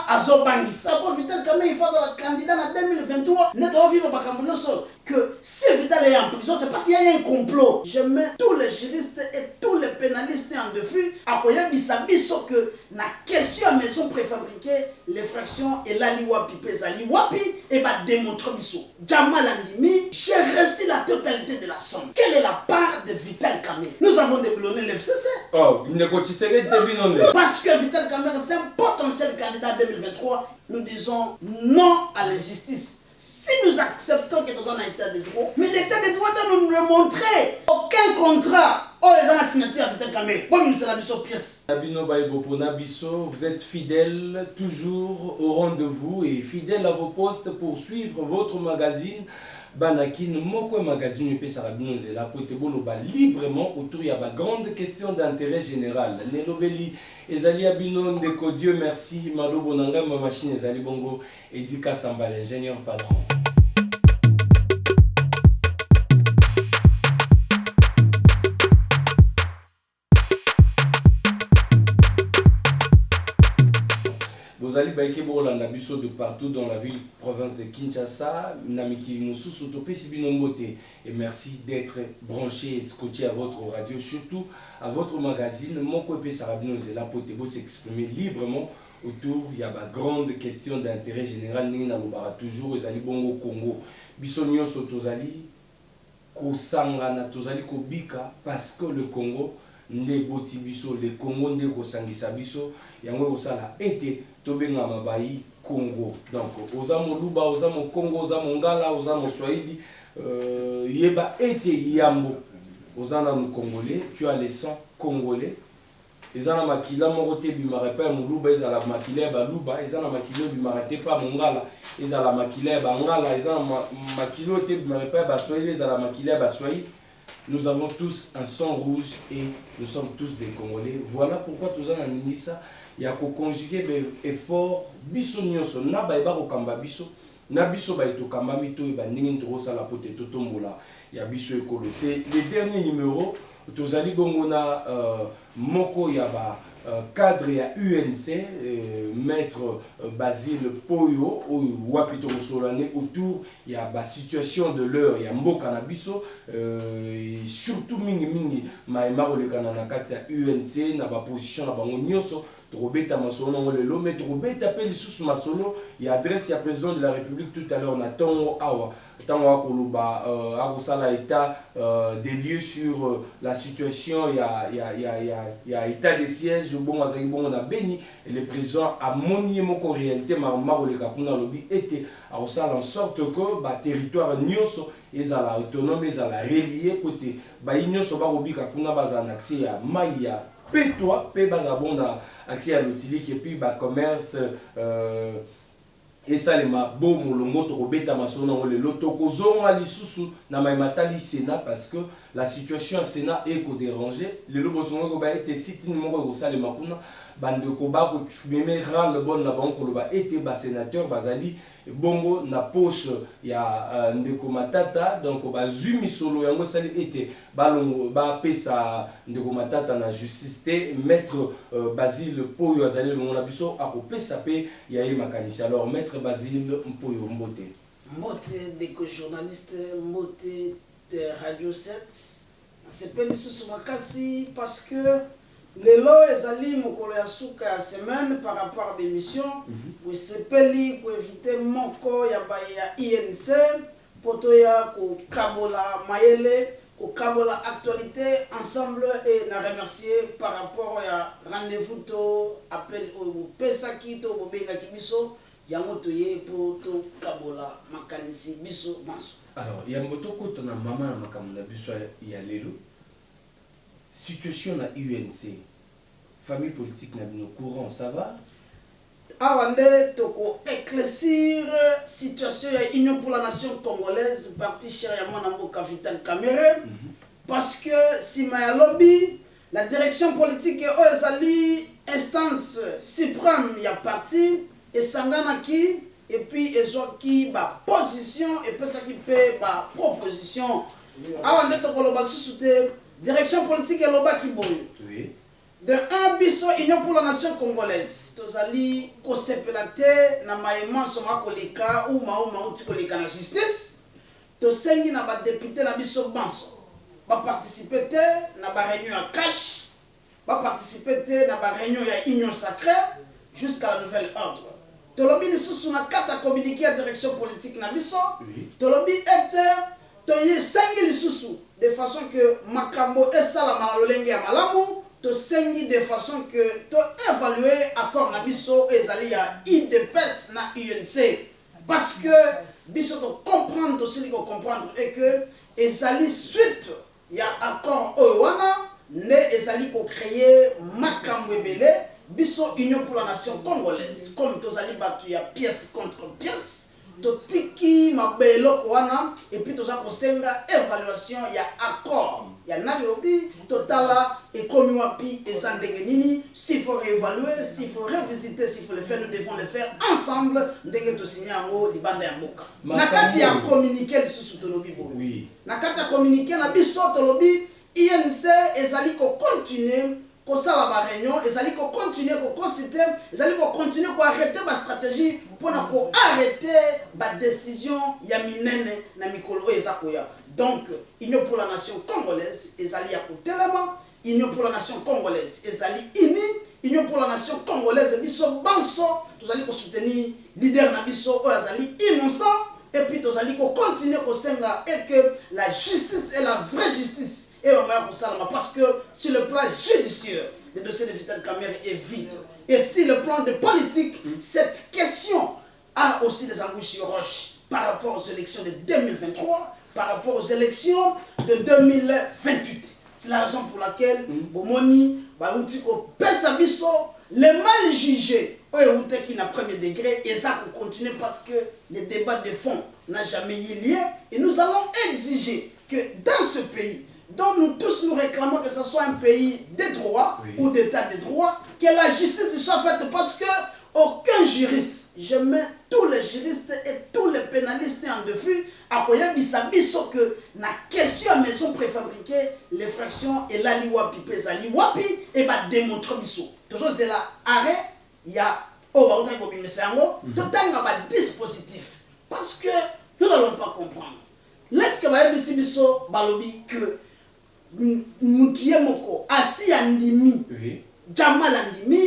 azobangisa pour Vital Kamerhe il faut être candidat en 2023 ne doit vivre pas comme que si Vital est en prison c'est parce qu'il y a un complot. Je mets tous les juristes et tous les pénalistes en défi à koya bisabiso que la question maison préfabriquée les fractions et la liwapi pesali wapi et va démontrer biso Jamal Andimi j'ai reçu la totalité de la somme. Quelle est la part de Vital Kamerhe? Nous avons déblonné l'FCC. Oh, il ne continue parce que Vital Kamerhe c'est un potentiel candidat 2023. Nous disons non à la justice. Si nous acceptons que nous sommes en état de droit, mais l'état de droit doit nous le montrer. Aucun contrat. Oh, les gens ont signé à Vital Kamerhe. Bon, c'est la pièce. Nabino Baïbopo Nabiso, vous êtes fidèle toujours au rendez-vous et fidèle à vos postes pour suivre votre magazine. Banakin, Moko magazine UP Sarabino Zela, Potebolo librement autour de la grande question d'intérêt général. Nelobeli, Ezali Abino, Ndeko, Dieu merci, Malo Bonanga, ma machine, Ezali Bongo, Edika Samba, l'ingénieur patron. Vous allez baïker Borolanda Bisso de partout dans la ville, province de Kinshasa, Namiki Moussou, Topé Sibinombote. Et merci d'être branché et scotché à votre radio, surtout à votre magazine. Mon copé Sarabino Zela Potebo s'exprimer librement autour. Il y a une grande question d'intérêt général. Nina Lobara toujours, les Ali Bongo Congo. Bissonio Sotozali, Kosangana, Tozali Kobika, parce que le Congo, ne boti biso le Congo ne kosangisa biso yango osala ete tobenga mabayi Congo. Donc ozamo luba ozamo Congo ozamo ngala ozamo swahili yeba ete yambo ozana mu congolais, tu as le sang congolais. Ezana makila moko te bimara pa muluba ezala makila ba luba ezana makilo bimara te pa mongala ezala makila ba ngala ezana makilo te bimara pa ba swahili ezala makila ba swahili. Nous avons tous un sang rouge et nous sommes tous des Congolais. Voilà pourquoi tous en Nimisa, il y a qu'au conjuguer des efforts, biso nyonso, na baïba au kamba biso, na biso baïto kamba mito et bandingin toro salapote totombola, il y a biso ekolo. C'est les derniers numéros, tous ali gongona moko yaba. Cadre ya UNC, maître Basile Poyo, Wapito Solane, autour, il y a la situation de l'heure, il y a Mboka Nabiso, surtout Mingi, Maïmaro le Kananakati ya UNC, na ba position na bango nyoso, Trobeta Masolo, le mais Trobeta appelle sous Masolo, il y a adresse ya président de la République tout à l'heure, Natongo Awa. Tant Koluba a état des lieux sur la situation, il y a état de siège, bon on a béni et le président a monié mon réalité marmaro le Kapuna lobby était en sorte que le territoire nyoso est à la autonome, est à la relié côté ba nyoso ba robi Kapuna basa un accès à Maya pétois pe basa bon accès à l'utilique et puis ba commerce et ça les ma beau molongo to beta masona le loto kozonga lisusu na maimatali Sénat parce que la situation au Sénat est dérangée les lobosongo ko ba été site numéro ko sale makuna bande ko ba ko exprimer rend le bon na banko lo ba été ba sénateur bazali bongo na poche ya ndeko matata donc ba zumi solo yango sali été balongo ba pesa ndeko matata na justice te maître Basile Poyo azali le mona biso akopesa pe ya ye makanisi. Alors maître Basile Mpoyo Mbote des journalistes Mbote de Radio 7 c'est pas sous makasi parce que les lois ezali mokolo ya suka ya semaine par rapport à l'émission pour sepeli pour éviter moko ya ba ya INC poto ya ko kabola mayele ko kabola actualité ensemble et na remercier par rapport à rendez-vous to appel au pesaki to bobenga kibiso yango to ye pour to kabola makanisi biso maso. Alors il y a moto ko to na mama na makamuna biso ya lelo situation na UNC famille politique na bino courant ça va awande toko éclaircir situation ya Union pour la nation congolaise parti cher ya mwana mboka Vital Kamerhe parce que sima ya lobby la direction politique o ezali instance suprême ya parti esangana ki et puis ezwaki ba position et pesa ki pe ba proposition awande toko loba susu te direction politique eloba ki boyo oui De un biso union pour la nation congolaise. Tozali kosepelate na maïman soma koleka ou mauti koleka na justice. Tosengi na ba député na biso banso. Ba participer na ba réunion à cash. Ba participer na ba réunion ya union sacrée jusqu'à la nouvelle ordre. Tolobi lisusu na kata communiqué à direction politique na biso. Tolobi était toye sengi lisusu de façon que makambo esala malolenge ya malamu. To sengi de façon que to évaluer accord na biso ezali ya IDPS na UNC parce que biso to comprendre aussi ko comprendre et que ezali suite ya accord owana ne ezali ko créer makambo ebele biso union pour la nation congolaise comme tozali batu ya pièce contre pièce totiki mabelo koana et puis toza kosenga évaluation ya accord ya Nairobi totala ekomi wapi ezandenge nini s'il faut réévaluer s'il faut revisiter s'il faut le faire nous devons le faire ensemble ndenge to signer yango libanda ya mboka nakati ya communiquer lisusu tolobi bo oui nakati ya communiquer na biso tolobi INC ezali ko continuer ko sala ba réunion ezali ko continuer ko consulter ezali ko continuer ko arrêter ba stratégie pour na ko arrêter ba décision ya minene na mikolo ezakoya. Donc union pour la nation congolaise ezali ya kotelema union pour la nation congolaise ezali unie union pour la nation congolaise biso banso tozali ko soutenir leader na biso o ezali innocent et puis tozali ko continuer ko senga et que la justice est la vraie justice. Et on va parce que sur le plan judiciaire, le dossier de Vital Kamerhe est vide. Et si le plan de politique, cette question a aussi des embûches sur roche par rapport aux élections de 2023, par rapport aux élections de 2028. C'est la raison pour laquelle Bomoni, Baoutiko, Pesabiso, les mal jugés, qui n'a premier degré, et ça pour continuer parce que les débats de fond n'ont jamais eu lieu. Et nous allons exiger que dans ce pays, dont nous tous nous réclamons que ce soit un pays de droit ou d'état de droit, que la justice soit faite parce que aucun juriste, je mets tous les juristes et tous les pénalistes en défi, à quoi biso que la question à maison préfabriquée, les fractions et la liwapi pesali wapi et va démontrer biso. Toujours c'est là arrêt, il y a dispositif parce que nous n'allons pas comprendre. Laisse que va biso balobi que Moutié Moko, assis à Ndimi, Jamal Ndimi,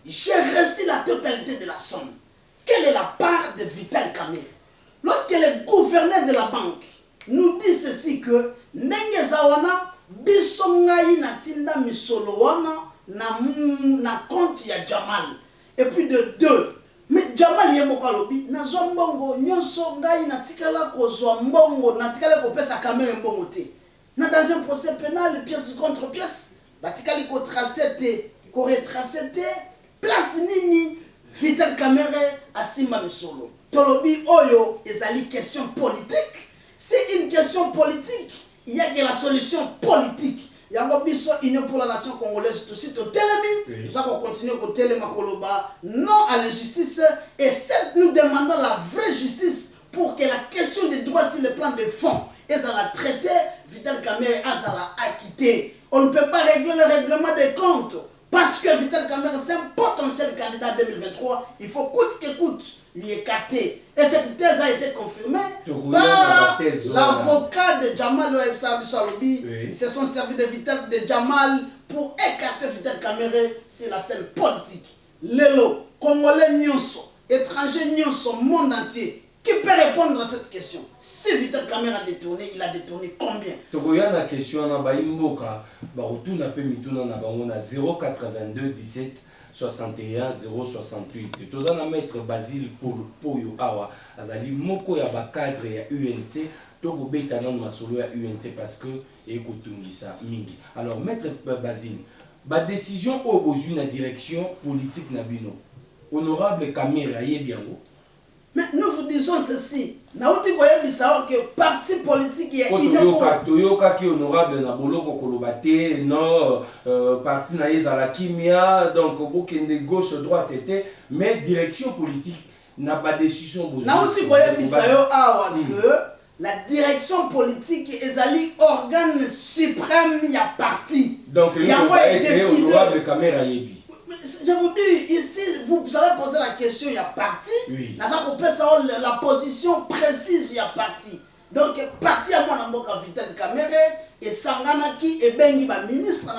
j'ai reçu la totalité de la somme. Quelle est la part de Vital Kamerhe? Lorsque le gouverneur de la banque nous dit ceci que Ndenge Zawana, Bissongaï Natinda Misolowana, na compte ya Jamal. Et puis de deux, mais Jamal Yemoka Lobi, na Zombongo, Nyonso Ngaï Natikala ko Zombongo, Natikala ko Pesa Kamerhe Mbongote. Dans un procès pénal, pièce contre pièce, batikali ko tracé, ko retracé, place nini, Vital Kamerhe asima misolo. Tolobi oyo, ezali question politique. C'est une question politique. Il y a que la solution politique. Il y a un biso union pour la nation congolaise tout de suite au Telemi. Nous allons continuer au Telema Koloba, non à la justice. Et certes, nous demandons la vraie justice pour que la question des droits sur le plan de fond, et ça l'a traité, Vital Kamerhe a ça l'a acquitté. On ne peut pas régler le règlement des comptes. Parce que Vital Kamerhe, c'est un potentiel candidat 2023. Il faut coûte que coûte lui écarter. Et cette thèse a été confirmée par l'avocat de Jamal Ouebsabisalobi. Ils se sont servis de Vital de Jamal pour écarter Vital Kamerhe sur la scène politique. Lelo, Congolais nyonso, étrangers nyonso, monde entier. Qui peut répondre à cette question? Si Vital Kamerhe a détourné, il a détourné combien? Tokoya la question na baimboka, ba retourna pe mituna na bango na 082 17 61 068. Tozana maître Basile Poyo awa azali moko ya ba cadre ya UNC toko beta na masolo ya UNC parce que ekotungisa mingi. Alors maître Basile, ba décision au besoin na direction politique na bino. Honorable Kamerhe ayebiango. Mais nous vous disons ceci. Naouti koye bisao que parti politique est inopérant. Toyoka qui honorable na boloko kolobate non parti na yezala kimia donc bokende gauche droite était mais direction politique n'a pas décision besoin. Naouti koye bisao awa que la direction politique ezali organe suprême ya parti. Donc, il va être honorable caméra Yebi. Je vous dis, ici, vous avez posé la question, il y a parti. Oui. La position précise, il y a parti. Donc, parti à mon amour, Vital Kamere, et Sanganaki, et Bengi, ministre,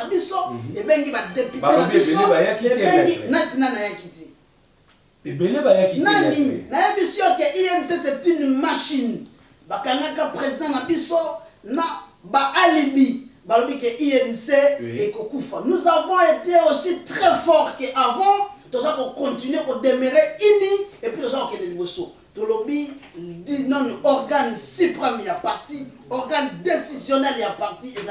et Bengi, député, et Bengi, Natina Nayakiti. Et Bengi, Nani, Nayabisio, que INC, c'est une machine. Bakanaka, président Nabiso, na, ba alibi. Nous avons été aussi très forts qu'avant, nous avons continué à demeurer unis et puis nous avons été des bossos. Le lobby, non, organe suprême y a parti, organe décisionnel y a parti, et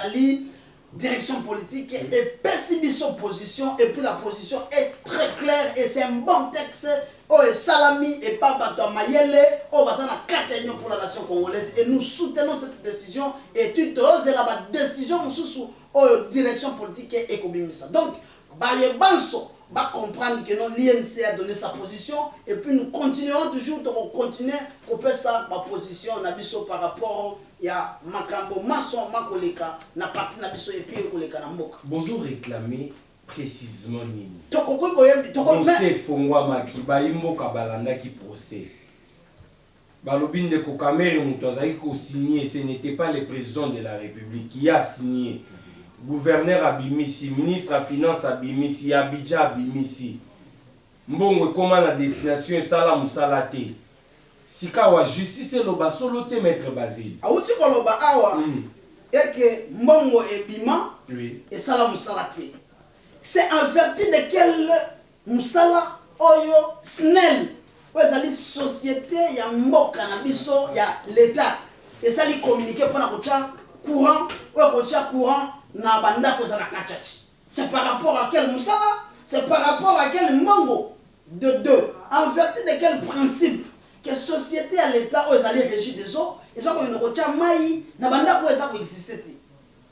direction politique et pessimis son position, et puis la position est très claire et c'est un bon texte. Oh, et Salami et Papa Mayele, oh, bah, ça n'a 4 unions pour la nation congolaise et nous soutenons cette décision et tu oses la décision sous direction politique et économique. Donc, les Banso va comprendre que l'INC a donné sa position et puis nous continuerons toujours de continuer à faire ça, ma position par rapport à Makambo, Mason, Makoleka, na parti Nabiso et puis Koleka Namboka. Bonjour réclamer précisément nini. Procès Fongwa Maki, Baimbo Kabalanda qui procès. Balobine de Kokamere Moutouazaki qui a signé, ce n'était pas le président de la République qui a signé. Gouverneur Abimisi, ministre à Finance Abimisi, Abidja Abimisi. Mbongo comment la destination est Sala Moussalate. Sikawa justice et loba solo te maître Basile. Aouti Koloba Awa, et que Mbongo et Bima, et Sala Moussalate. C'est en vertu de quel Moussala Oyo Snell, où est la société, il y a Mboka Nabiso, il y a l'État. Et ça lui communiquer pour la courant, courant, na banda ko zala kachachi. C'est par rapport à quel Moussala, c'est par rapport à quel Mbongo de deux. En vertu de quel principe que société à l'État où ils allaient régir des eaux, et ça comme une rocha maï, na banda ko ça exister.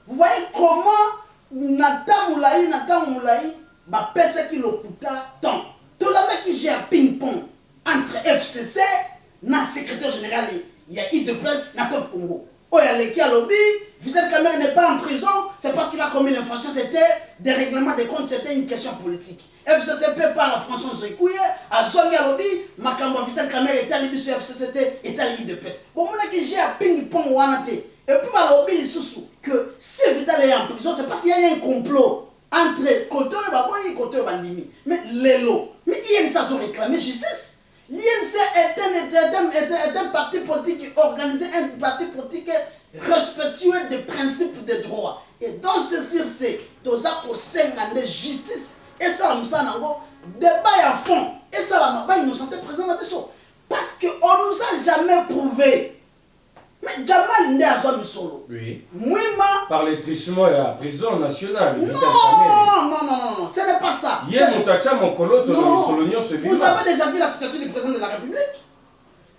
Vous voyez comment Nata Moulaï, bah pèse qui le coûta tant. Tout le monde qui gère ping-pong entre FCC, na secrétaire général, il y a IDPS, na Top Congo. Oh, il y a les lobby, Vital Kamere n'est pas en prison, c'est parce qu'il a commis l'infraction, c'était des règlements de compte, c'était une question politique. FCCP par François Zekouye, à Zonga lobby, Makambo Vital Kamere était à l'IDPS, FCCT était à l'IDPS. Bon, on qui gère ping-pong ou anate. Et puis, bah, lobby, il que si Vital est en prison, c'est parce qu'il y a un complot entre Koto et Baboy et Koto et Bandimi. Mais les lots, mais INC a réclamé justice. L'INC est un parti politique organisé, un parti politique respectueux des principes de droit. Et dans ce cirque, tous actes au sein de justice, et ça, nous avons débat à fond, et ça, nous innocent présent dans le parce qu'on ne nous a jamais prouvé. Mais Jamal n'est à zone solo. Oui. Moi, par les trichements à la prison nationale. Non, ce n'est pas ça. Hier, mon colo, vous avez déjà vu la statue du président de la République?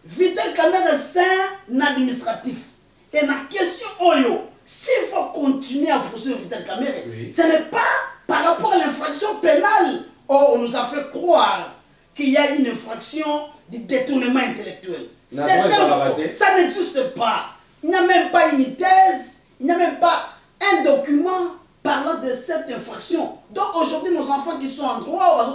Vital Kamere, c'est un administratif. Et la question, Oyo, s'il faut continuer à poursuivre Vital Kamere, ce n'est pas par rapport à l'infraction pénale. Oh, on nous a fait croire qu'il y a une infraction de détournement intellectuel. Ça n'existe pas. Il n'y a même pas une thèse, il n'y a même pas un document parlant de cette infraction. Donc aujourd'hui, nos enfants qui sont en droit,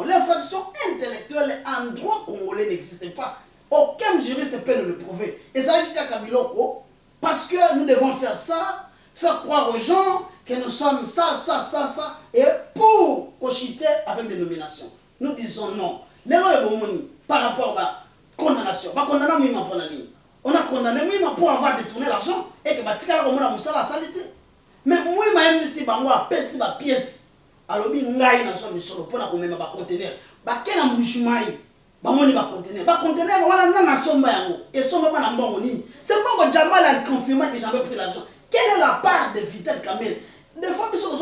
l'infraction intellectuelle en droit congolais n'existe pas. Aucun juriste peut nous le prouver. Et ça dit Kabiloko, parce que nous devons faire ça, faire croire aux gens que nous sommes ça, et pour cochiter avec des nominations. Nous disons non. Les lois par rapport à la condamnation. On a condamné pour avoir détourné l'argent et que la salité. Mais moi, je suis ma pièce. Alors, je suis pour la conteneur. Quel embouchement conteneur. Et c'est bon que Jamal a confirmé que j'avais pris l'argent. Quelle est la part de Vital Kamere? Des fois, nous sommes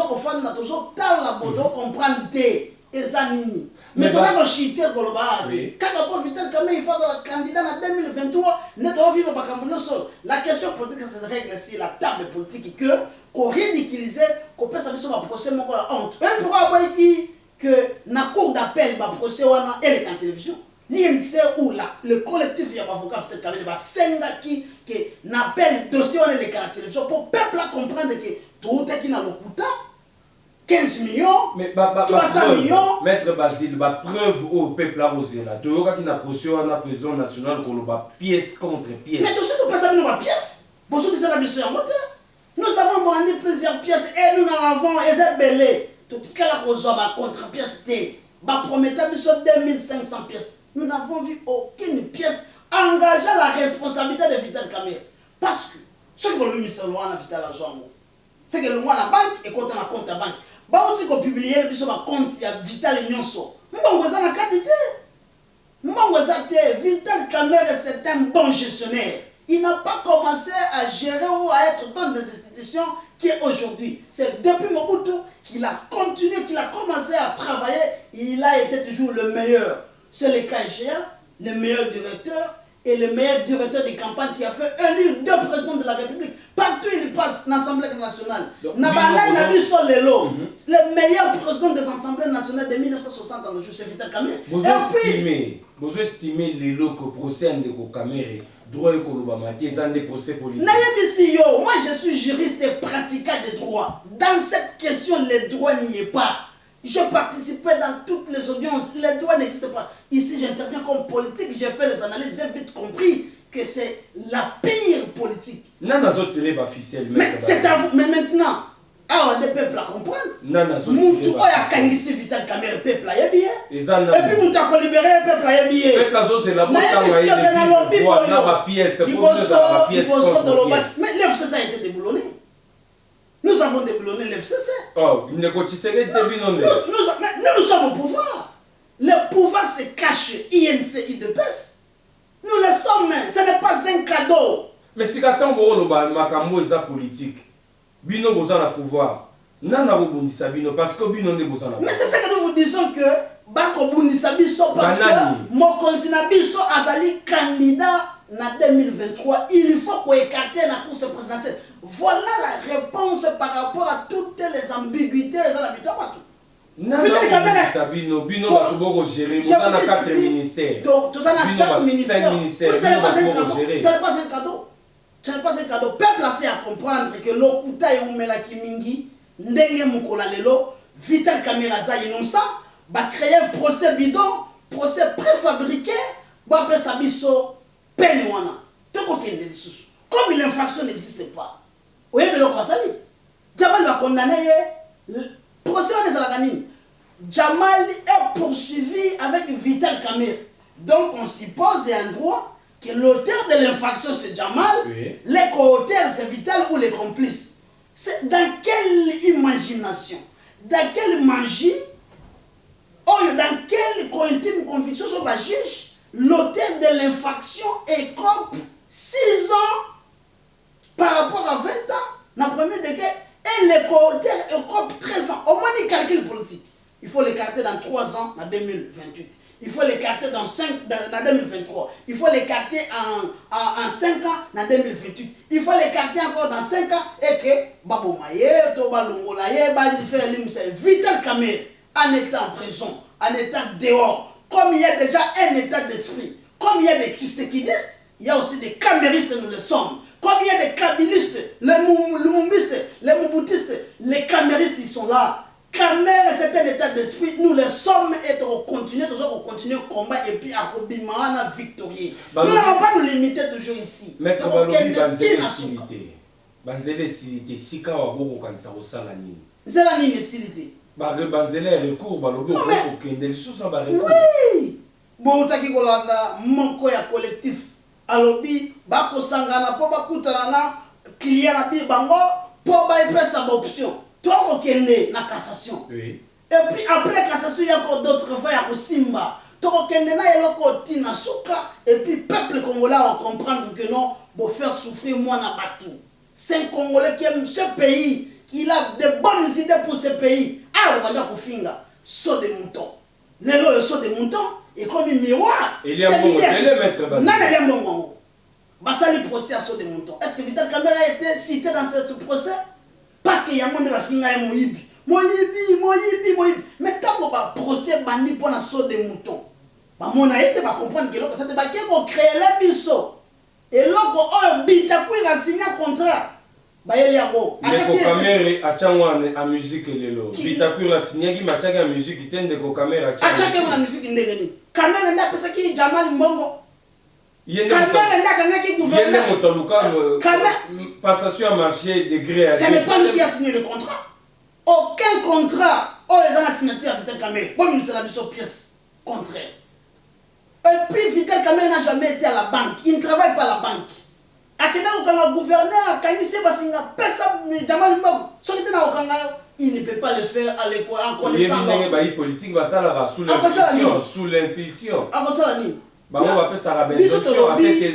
toujours dans la bodo, comprendre et Zanini. Mais tu as chité Goloba. Quand Vital Kamere, il faut être candidat en 2023, la question politique, c'est de régler ici la table politique qu'on ridiculise, qu'on peut savoir sur le procès, mon honte. Et pourquoi dire que la cour d'appel va procès et les télévision? l'INC ou le collectif d'avocats va qui n'appelle dossier on les caractéristiques pour peuple à comprendre que tout est qui n'a le coût 15 millions, mais 300 millions. Maître Basile, preuve au peuple à Rosela. Tu as une procès à la prison nationale qu'on a pièce contre pièce. Mais tout ça, nous passons nos pièces. Pour ceux qui sont la mission en moteur. Nous avons brandi plusieurs pièces et nous en avons belé. Tout ce qu'il y a contre pièces, promettait 2500 pièces. Nous n'avons vu aucune pièce engageant la responsabilité de Vital Kamerhe. Parce que ce que nous avons à Vital Argent, c'est que nous avons la banque et quand on a compte à banque. Bah aussi qu'on publie le compte Vital Nyonso. Moi vous avez la qualité. Moi vous avez Vital Kamerhe c'est un bon gestionnaire. Il n'a pas commencé à gérer ou à être dans des institutions qui est aujourd'hui. C'est depuis Mobutu qu'il a continué, qu'il a commencé à travailler. Il a été toujours le meilleur. C'est le KGA, le meilleur directeur et le meilleur directeur de campagne qui a fait élire 2 présidents de la République. Partout il passe dans l'Assemblée nationale. Le meilleur président des Assemblées nationales de 1960 dans le jour, c'est Vital Kamerhe. Vous estimez les locaux procès de Kamerhe, droit et colobamati, ils ont des procès politiques. Moi je suis juriste et pratiquant des droits. Dans cette question, le droit n'y est pas. Je participais dans toutes les audiences, les droits n'existent pas. Ici, j'interviens comme politique, j'ai fait les analyses, j'ai vite compris que c'est la pire politique. Non, officiel. Mais c'est à vous. Mais maintenant, on des peuples à comprendre. Moutou a kangisi Vital Kamerhe, peuple à bien. Et puis Moutou a libéré le peuple à bien. Peuple à c'est la mais l'FCC a été déboulonné. Nous avons déboulonné l'FCC. Oh, il ne continue nous sommes au pouvoir. Le pouvoir se cache INC, IDPS. Nous le sommes, ce n'est pas un cadeau. Mais si quand on a makambo eza politique, bino boza na pouvoir. Nana bobundisa bino parce que bino ne boza na. Mais c'est ça que nous vous disons que bako bundisa biso parce que mokonzi na biso azali candidat en 2023, il faut qu'on écarte la course présidentielle. Voilà la réponse par rapport à toutes les ambiguïtés dans l'habitat partout. Non, Sabino, Bino va tout gérer. Vous en avez 4 ministères. Vous en avez 5 ministères. Ce n'est pas un cadeau. Ce n'est pas un cadeau. Peuple a à comprendre que l'Okuta et Oumela Kimingi, Ndenge Mukola Lelo, Vital Kamerhe Za innocent, va créer un procès bidon, procès préfabriqué, va appeler Sabiso Penouana. Comme l'infraction n'existe pas. Vous voyez, mais le Kwasali, Jamal va condamner le procès des Alaganines. Jamal est poursuivi avec Vital Kamerhe. Donc on suppose et en droit que l'auteur de l'infraction c'est Jamal, oui. Les co-auteurs c'est Vital ou les complices. C'est dans quelle imagination, dans quelle magie, dans quelle conviction sur la juge, l'auteur de l'infraction écope 6 ans par rapport à 20 ans, dans le premier degré, et les co-auteurs écopent 13 ans. Au moins, les calculs politiques. Il faut l'écarter dans 3 ans, en 2028. Il faut l'écarter dans 2023. Il faut l'écarter en 5 ans, en 2028. Il faut l'écarter encore dans 5 ans, et que Babo Maye, Toba Longolaye, Vital Kamerhe, en étant en prison, en étant dehors, comme il y a déjà un état d'esprit, comme il y a des Tshisekidistes, il y a aussi des Kaméristes, nous le sommes. Comme il y a des Kabilistes, les Lumumbistes, les Mobutistes, les Kaméristes, ils sont là. Kamerhe, c'est un état d'esprit. Nous les sommes et on continue le combat et puis à Kobimana victorieux. Nous n'allons pas nous limiter toujours ici. Maître Balobi, Banzele Silité, Sika Waboko Kansa Osala Nini. Zela Nini Silité. Banzele recours, Balobi, Okende, les choses sont recours. Oui! Bon, Taki Kolanda, Monko ya collectif. Alobi, Bako Sangana, po bakutana na client na bi bango, po ba ipesa ba option. Toi okende na cassation. Oui. Et puis après cassation, il y a encore d'autres voies à Simba. Toi okende na eloko tina suka et puis peuple congolais va comprendre que non, pour faire souffrir moi na batou. C'est un Congolais qui aime ce pays, il a de bonnes idées pour ce pays. Ah, on va dire Kofinga, saut de mouton. Le saut de mouton est comme un miroir. Il y a un bon maître Basile. Non, il y a un bon moment. Basali procès à saut de mouton. Est-ce que Vital Kamerhe a été cité dans ce procès? Parce qu'il y a un monde de la finga et Moïbi. Mais tant qu'on va procès bandi pour un saut de mouton. Bamona ete ba comprendre que l'autre ça te ba ko créer la biso. Et l'autre oh bita a signé contrat. Ba yeli yako. Ndeko kamere achangwane a musique lelo. Bita a signé ki machaka a musique tende ko kamera achangwane. Achaka na musique ndengeni. Kamera nda pesa ki Jamal Mbongo. Kamera nda kanga ki gouverneur. Yende motoluka passation à marché de gré à gré. Ce n'est pas lui qui a signé le contrat. Aucun contrat. Oh, les gens ont signé à Vital Kamerhe. Bon, c'est la mission pièce contraire. Et puis, Vital Kamerhe n'a jamais été à la banque. Il ne travaille pas à la banque. Quand le gouverneur, quand il s'est passé, il ne peut pas le faire à l'école en connaissant. Il est politique, sous l'impulsion.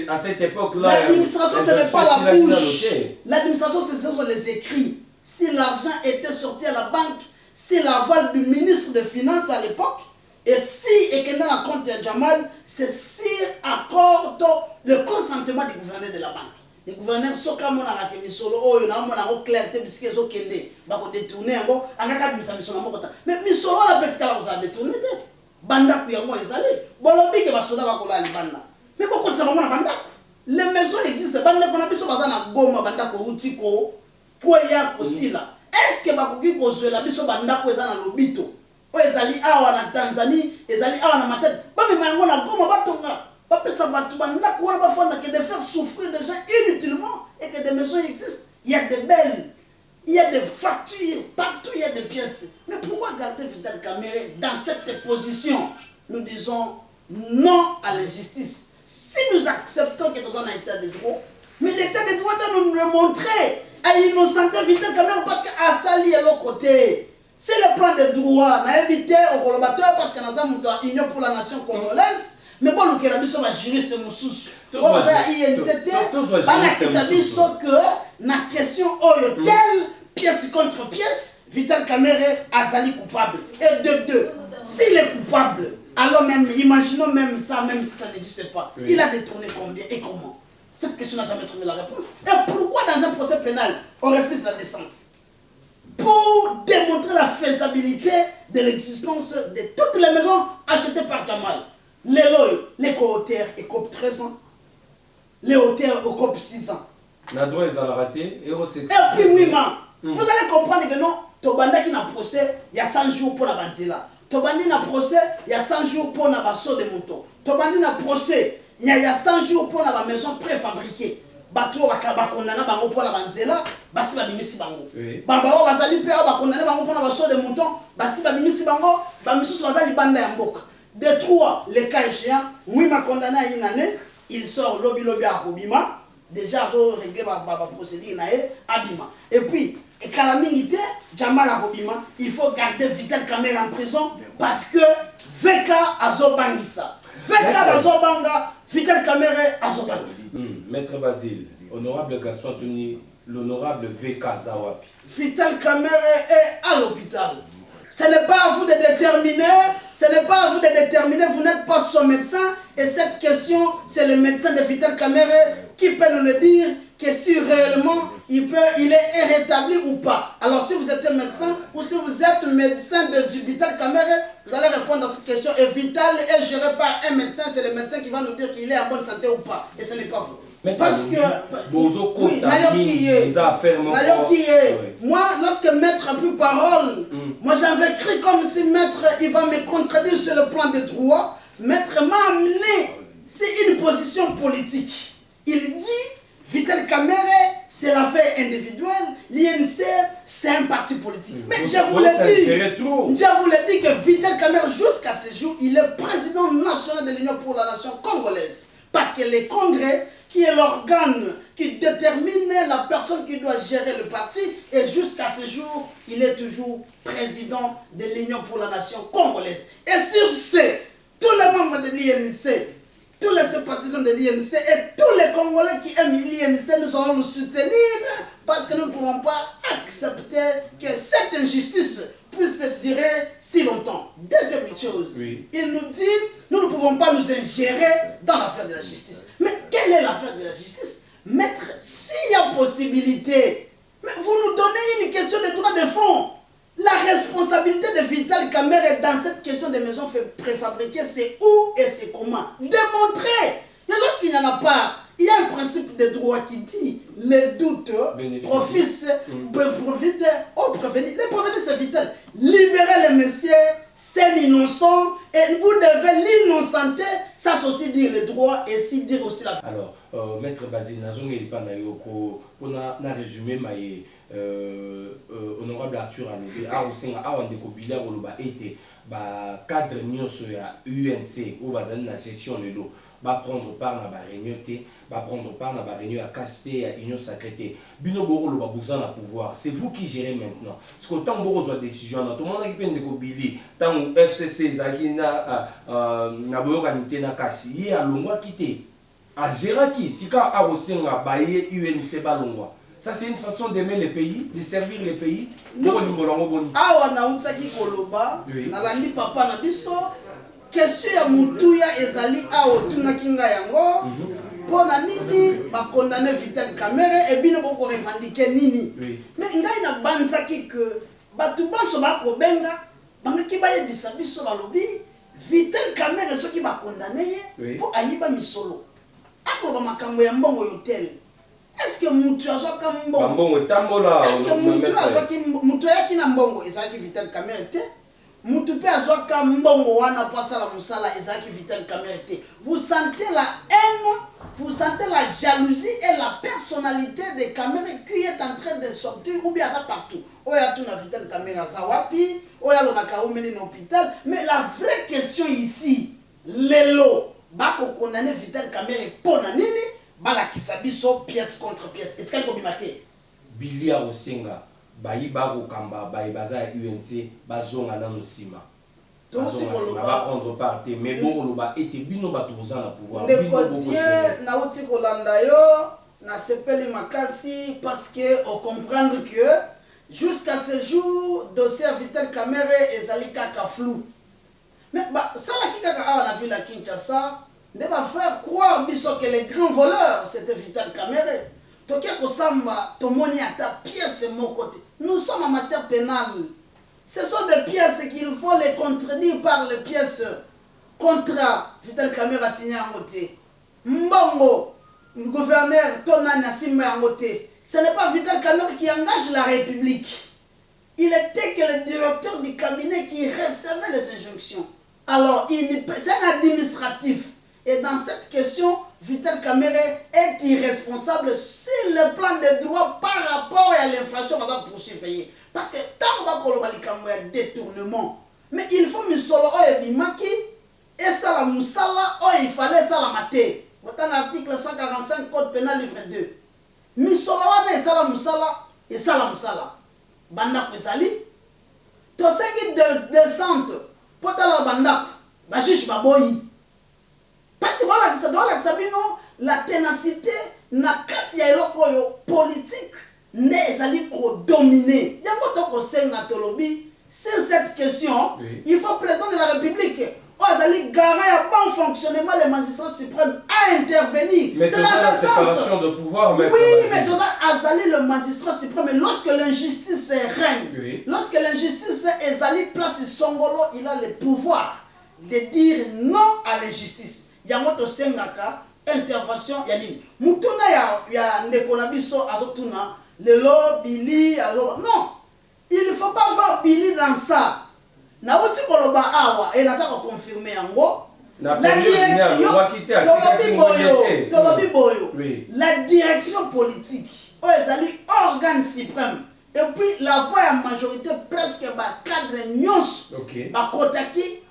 À cette époque-là, l'administration, ce n'est pas la bouche. L'administration, ce sont les écrits. Si l'argent était sorti à la banque, c'est l'aval du ministre des Finances à l'époque. Et si Ekena raconte à Jamal, c'est si accorde le consentement du gouverneur de la banque. Le gouverneur soka mona rakemi solo oyo na mona ko clarté bisike zo kende ba ko détourner ngo angaka bimisa misolo moko ta. Mais misolo la betka la ko za détourner te. Banda ku yango ezali. Bolobi ke ba soda ba ko la libanda. Mais beaucoup de ça mona banda. Les maisons existent. Banda ko na biso baza na goma banda ko utiko po ya ko sila. Est-ce que bakoki ko zoela biso banda ko eza na lobito? O ezali awa na Tanzanie, ezali awa na Matadi. Ba me mango na goma batonga. Pas que ça va tout que de faire souffrir des gens inutilement et que des maisons existent. Il y a des belles, il y a des factures, partout il y a des pièces. Mais pourquoi garder Vital Kamerhe dans cette position? Nous disons non à la justice. Si nous acceptons que nous sommes en état de droit, mais l'état de droit doit nous le montrer à innocenter Vital Kamerhe parce qu'à Sali est l'autre côté. C'est le plan de droit. On a évité aux collaborateurs parce que nous avons une union pour la nation congolaise. Mais bon, nous avons un juriste moussous. On a INCT, que la question est telle, pièce contre pièce, Vital Kamerhe Azali coupable. Et de deux, s'il est coupable, alors même, imaginons même ça, même si ça n'existe pas, oui. Il a détourné combien et comment? Cette question n'a jamais trouvé la réponse. Et pourquoi dans un procès pénal, on refuse la descente? Pour démontrer la faisabilité de l'existence de toutes les maisons achetées par Jamal. Les co-auteurs écopent 13 ans. Les auteurs écopent 6 ans. La droit est à la rater. Et puis oui, vous allez comprendre que non, Tobanda qui n'a procès, il y a 100 jours pour la Banzila. Tobanda n'a procès, il y a 100 jours pour la basso de moto. Tobanda n'a procès, il y a 100 jours pour la maison préfabriquée. Bato bakaba kondana bango pour la Banzela, basi ba bimisi bango. Baba o bazali pe ba kondana bango pour la basso de moto, basi ba bimisi bango, ba misusu bazali banda ya mboka. De trois, les cas échéants, oui, ma condamné à une année, il sort lobby à Obima, déjà réglé par procédure à Abima. Et puis, calamité, Jamal à Obima, il faut garder Vital Kamerhe en prison parce que VK Azobangisa. VK Azobanga, Vital Kamerhe Azobangisa. Maître Basile, honorable Gaston Tony, l'honorable VK Zawapi. Vital Kamerhe est à l'hôpital. Ce n'est pas à vous de déterminer, vous n'êtes pas son médecin. Et cette question, c'est le médecin de Vital Kamerhe qui peut nous le dire que si réellement il est rétabli ou pas. Alors si vous êtes un médecin ou si vous êtes médecin de Vital Kamerhe, vous allez répondre à cette question. Et Vital est géré par un médecin, c'est le médecin qui va nous dire qu'il est en bonne santé ou pas. Et ce n'est pas vous. Parce que, oui, moi, lorsque maître a pris parole, moi j'avais cru comme si maître il va me contredire sur le plan des droits. Maître m'a amené, c'est une position politique. Il dit, Vital Kamerhe, c'est l'affaire individuelle, l'INC, c'est un parti politique. Mais je vous l'ai dit que Vital Kamerhe, jusqu'à ce jour, il est président national de l'Union pour la nation congolaise. Parce que les congrès, qui est l'organe qui détermine la personne qui doit gérer le parti, et jusqu'à ce jour, il est toujours président de l'Union pour la nation congolaise. Et sur ce, tous les membres de l'INC, tous les sympathisants de l'INC et tous les Congolais qui aiment l'INC, nous allons nous soutenir parce que nous ne pouvons pas accepter que cette injustice puisse durer si longtemps. Deuxième chose, il nous dit, nous ne pouvons pas nous ingérer dans l'affaire de la justice. Mais quelle est l'affaire de la justice? Maître, s'il y a possibilité, mais vous nous donnez une question de droit de fond. La responsabilité de Vital Kamerhe dans cette question des maisons préfabriquées, c'est où et c'est comment. Démontrer. Mais lorsqu'il n'y en a pas, il y a un principe de droit qui dit les doutes profitent aux prévenus. Les prévenus, c'est vital. Libérez les messieurs, c'est l'innocent, et vous devez l'innocenter. Ça, c'est aussi dire le droit et aussi dire aussi la... Alors, Maître Basile, on a résumé maïe. Honorable Arthur Anebe, cadre ya UNC ou la gestion de l'eau va prendre part dans la réunion, va prendre part dans la réunion à cacheter à union sacrée. Bino Boro le besoin de pouvoir. C'est vous qui gérez maintenant. Parce que tant Boro soit décision, tout le monde qui peine de Kobili, tant FCC Zakina na boyokanité na kashi, y a longwa quitté. A gérer qui si quand a osenga baye UNC balongwa. Ça, c'est une façon d'aimer le pays, de servir le pays. Awa na utsaki koloba, na landi papa na biso, question ya mutuya ezali awo tuna kinga yango, pona nini ba condamner Vital Kamerhe et bino boko revendiquer nini. Mais ngai na bansaki que batu baso ba kobenga, bangaki baye bisa biso balobi, Vital Kamerhe soki ba condamner po ayiba misolo. Ako ba makambo ya mbongo yotel. Est-ce que Moutou a joué comme mbongo? Est-ce que Moutou a joué comme mbongo? Est-ce que Vital Kamerhe? Moutou a joué comme mbongo? Wana pas la musala. Est-ce que Vital Kamerhe? Vous sentez la haine, vous sentez la jalousie et la personnalité de Kamerhe qui est en train de sortir ou bien ça partout. Oya tout na Vital Kamerhe Zawapi, Oya lo Makaou mène l'hôpital. Mais la vraie question ici, Lelo, bako condamner Vital Kamerhe pour nini? Bala kisabiso pièce contre pièce. Et très combimaté. Bilia Osenga, Bayi Bago Kamba, Bayi Baza UNC, Bazonga Nanosima. Va prendre part, mais bon, était bino batouza na pouvoir. De côté, na oti kolanda yo, na sepeli makasi, parce que on comprendre que jusqu'à ce jour, dossier Vital Kamerhe et Zalika flou. Mais ça la kikaka a la ville à Kinshasa. Ne va faire croire que les grands voleurs c'était Vital Kamerhe. Tokia Kosamba, Tomoni à ta pièce mon côté. Nous sommes en matière pénale. Ce sont des pièces qu'il faut les contredire par les pièces contre Vital Kamerhe a signé en moté. Mbongo, le gouverneur Tonani a signé en moté. Ce n'est pas Vital Kamerhe qui engage la République. Il était que le directeur du cabinet qui recevait les injonctions. Alors, c'est un administratif. Et dans cette question, Vital Kamerhe est irresponsable sur le plan des droits par rapport à l'infraction qu'on va poursuivre. Parce que tant qu'on va parler de détournement, mais il faut que solo et bimaki et ça la musala, il fallait ça la mater. Dans l'article 145 code pénal livre 2. Misolo et ça la musala et ça la musala. Banda Kwesali, to sengi de descente, potala banda, bajish baboyi. Parce que voilà, ça doit l'examiner la ténacité na katia eloko politique ne ezali ko dominer. Yango to ko senga tolobi sur cette question, il faut président de la République. Azali garant à bon fonctionnement les magistrats suprêmes à intervenir. Mais c'est dans la séparation de pouvoir. Oui, mais Azali le magistrat suprême, lorsque l'injustice règne, lorsque l'injustice est Azali place Songolo, il a le pouvoir de dire non à l'injustice. Yamoto Sengaka, intervention Yaline. Mutuna ya Ndekonabiso Azotuna, Lelo, Billy, non, il ne faut pas voir Billy dans ça. Naouti Koloba Awa, et Nasa confirmé en gros. La direction politique, organe suprême, et puis la voix à majorité presque cadre nyons, Kotaki,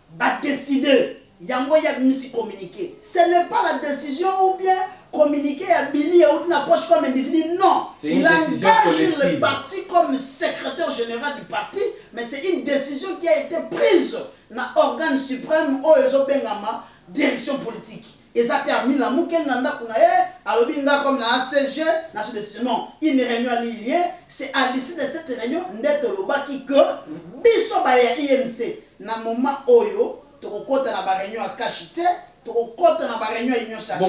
décider. Yango ya misi communiquer. Ce n'est pas la décision ou bien communiquer à Billy ou une approche comme individu. Non. Il engage le parti comme secrétaire général du parti, mais c'est une décision qui a été prise dans l'organe suprême au Ezobengama, direction politique. Et ça termine la mouken nanda kunaye, alobinga comme la ACG, na ce décision. Non, une réunion à l'île, c'est à l'issue de cette réunion, net lobaki que biso ba ya INC na moment oyo tokokota na ba réunion à Kachite, tokokota na ba réunion à Union Sacrée.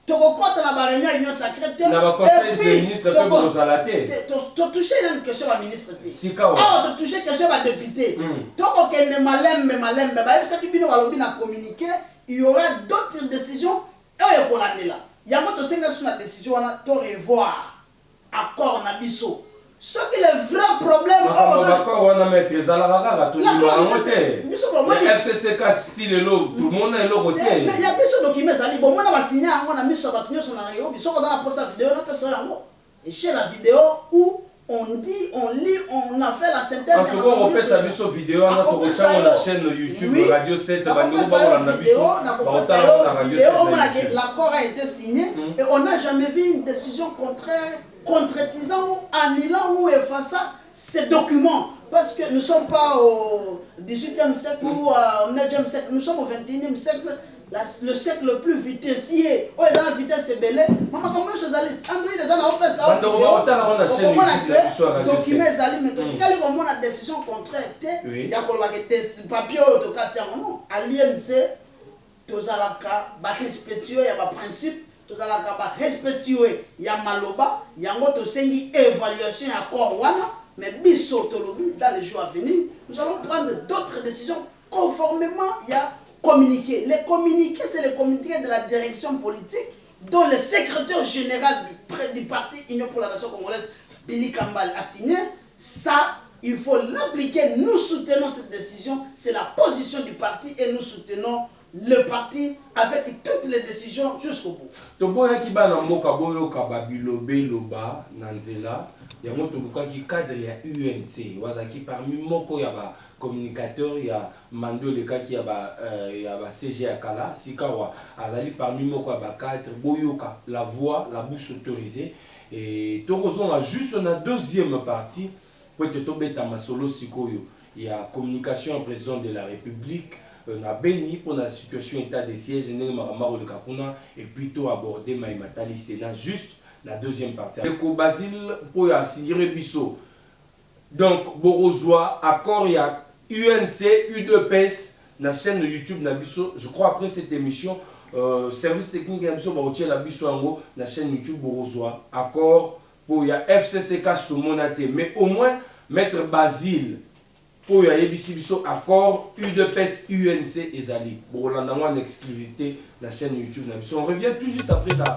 tokokota na ba réunion union sacrée te na ba conseil de ministre pe bozala te to toucher une question ba ministre te sika wa ah to toucher question ba député tokokende malembe ba yebisaki bino balobi na communiqué il y aura d'autres décisions oyo kolandela yango tosenga sur la décision wana to revoir accord na biso ce qui est le vrai problème accord wana maître ezalaka kaka tolingamo te FCCK style elo tout le monde est eloko te mais ya biso document ezali bon mwana basigné yango na miso ya bato nyonso na Nairobi soko oza na posa vidéo napesa yango et chez la vidéo où on dit, on lit, on a fait la synthèse. Quand on fait sa vidéo, on a fait la chaîne YouTube Radio 7, l'accord a été signé et on n'a jamais vu une décision contraire, concrétisant ou annulant ou effaçant ces documents. Parce que nous ne sommes pas au 18e siècle ou au 9e siècle, nous sommes au 21e siècle. Le siècle le plus vitessier. Oh, il y a la vitesse c'est belé. Maman, comment je allez André les gens ont fait ça. Comment la document zali mais quand on a décision contraire, il y a des papiers de quartier non. Alliance tozalaka ba respectueux ya ba principe, tozalaka ba respectueux ya maloba, yango to sengi évaluation ya corps wana, mais biso tolobi dans les jours à venir, nous allons prendre d'autres décisions conformément ya communiqué. Les communiqués, c'est les communiqués de la direction politique dont le secrétaire général du parti Union pour la Nation congolaise, Billy Kambal, a signé. Ça, il faut l'appliquer. Nous soutenons cette décision. C'est la position du parti et nous soutenons le parti avec toutes les décisions jusqu'au bout. Toboya ki bana mboka boyo kababilobe loba nanzela ya moto buka ki cadre ya UNC wazaki parmi moko ya ba communicateur ya mando le cas qui ya ba CG Akala sikawa azali parmi moko ya ba cadre boyoka la voix la bouche autorisée et tokozon a juste na deuxième partie pour te tobeta masolo sikoyo ya communication au président de la République na béni pour la situation état de siège et plutôt aborder Maïmatali Sénat juste la deuxième partie. Le Basile pour y assigner Bisso. Donc, Borozwa, accord, il y a UNC, U2PS, la chaîne YouTube Nabisso. Je crois après cette émission, service technique Nabisso, Baroutier Nabisso Ango, la chaîne YouTube Borozwa, accord pour y a FCC cache tout le monde à thé. Mais au moins, Maître Basile. Pour y a biso accord U2PS UNC Ezali. Bon, on a en exclusivité la chaîne YouTube. On revient tout juste après la